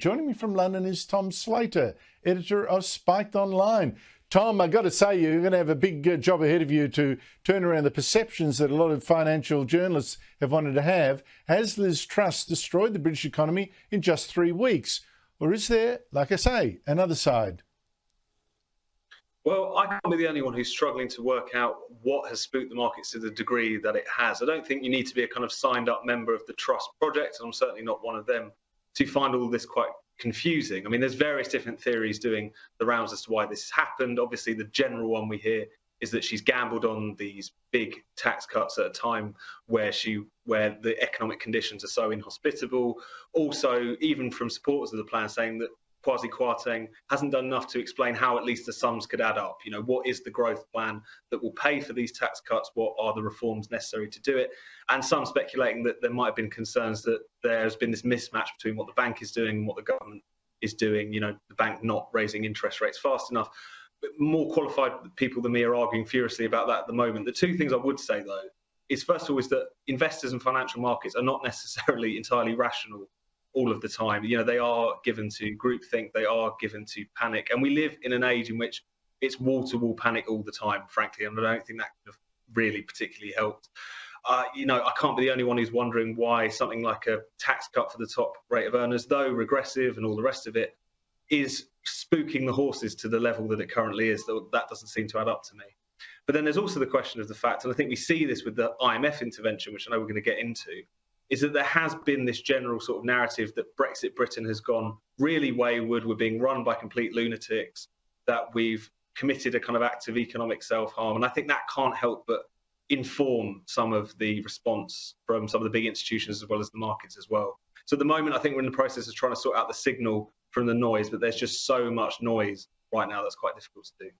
Joining me from London is Tom Slater, editor of Spiked Online. Tom, I've got to say, you're going to have a big job ahead of you to turn around the perceptions that a lot of financial journalists have wanted to have. Has Liz Truss destroyed the British economy in just 3 weeks? Or is there, like I say, another side? Well, I can't be the only one who's struggling to work out what has spooked the markets to the degree that it has. I don't think you need to be a kind of signed-up member of the Truss project, and I'm certainly not one of them, to find all this quite confusing. I mean, there's various different theories doing the rounds as to why this has happened. Obviously, the general one we hear is that she's gambled on these big tax cuts at a time where the economic conditions are so inhospitable. Also, even from supporters of the plan saying that Kwasi Kwarteng hasn't done enough to explain how at least the sums could add up. You know, what is the growth plan that will pay for these tax cuts? What are the reforms necessary to do it? And some speculating that there might have been concerns that there's been this mismatch between what the bank is doing and what the government is doing. You know, the bank not raising interest rates fast enough. But more qualified people than me are arguing furiously about that at the moment. The two things I would say, though, is first of all is that investors and financial markets are not necessarily entirely rational all of the time. You know, they are given to groupthink, they are given to panic. And we live in an age in which it's wall-to-wall panic all the time, frankly, and I don't think that could have really particularly helped. You know, I can't be the only one who's wondering why something like a tax cut for the top rate of earners, though regressive and all the rest of it, is spooking the horses to the level that it currently is. That doesn't seem to add up to me. But then there's also the question of the fact, and I think we see this with the IMF intervention, which I know we're going to get into, is that there has been this general sort of narrative that Brexit Britain has gone really wayward, we're being run by complete lunatics, that we've committed a kind of act of economic self-harm. And I think that can't help but inform some of the response from some of the big institutions as well as the markets as well. So at the moment, I think we're in the process of trying to sort out the signal from the noise, but there's just so much noise right now that's quite difficult to do.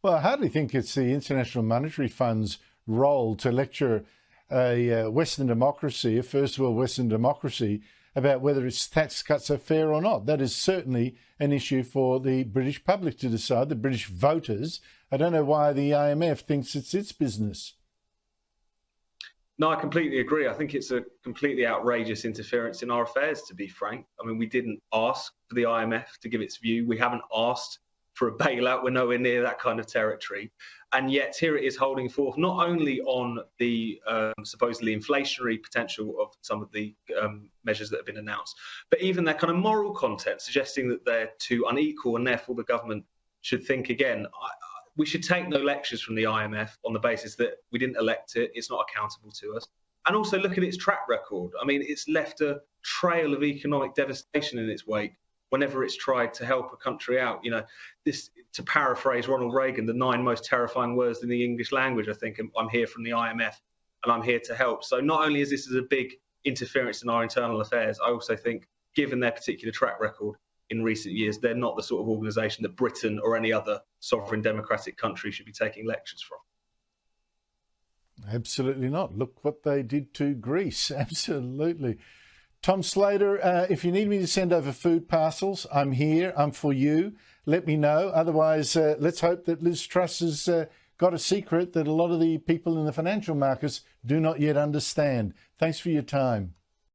Well, I hardly think it's the International Monetary Fund's role to lecture a Western democracy, a first world Western democracy, about whether its tax cuts are fair or not. That is certainly an issue for the British public to decide, the British voters. I don't know why the IMF thinks it's its business. No, I completely agree. I think it's a completely outrageous interference in our affairs, to be frank. I mean, we didn't ask for the IMF to give its view. We haven't asked for a bailout. We're nowhere near that kind of territory. And yet here it is holding forth not only on the supposedly inflationary potential of some of the measures that have been announced, but even their kind of moral content, suggesting that they're too unequal and therefore the government should think again. We should take no lectures from the IMF on the basis that we didn't elect it, it's not accountable to us. And also look at its track record. I mean, it's left a trail of economic devastation in its wake whenever it's tried to help a country out. You know, this, to paraphrase Ronald Reagan, the 9 most terrifying words in the English language, I think, I'm here from the IMF and I'm here to help. So not only is this a big interference in our internal affairs, I also think, given their particular track record in recent years, they're not the sort of organisation that Britain or any other sovereign democratic country should be taking lectures from. Absolutely not. Look what they did to Greece. Absolutely. Tom Slater, if you need me to send over food parcels, I'm here. I'm for you. Let me know. Otherwise, let's hope that Liz Truss has got a secret that a lot of the people in the financial markets do not yet understand. Thanks for your time.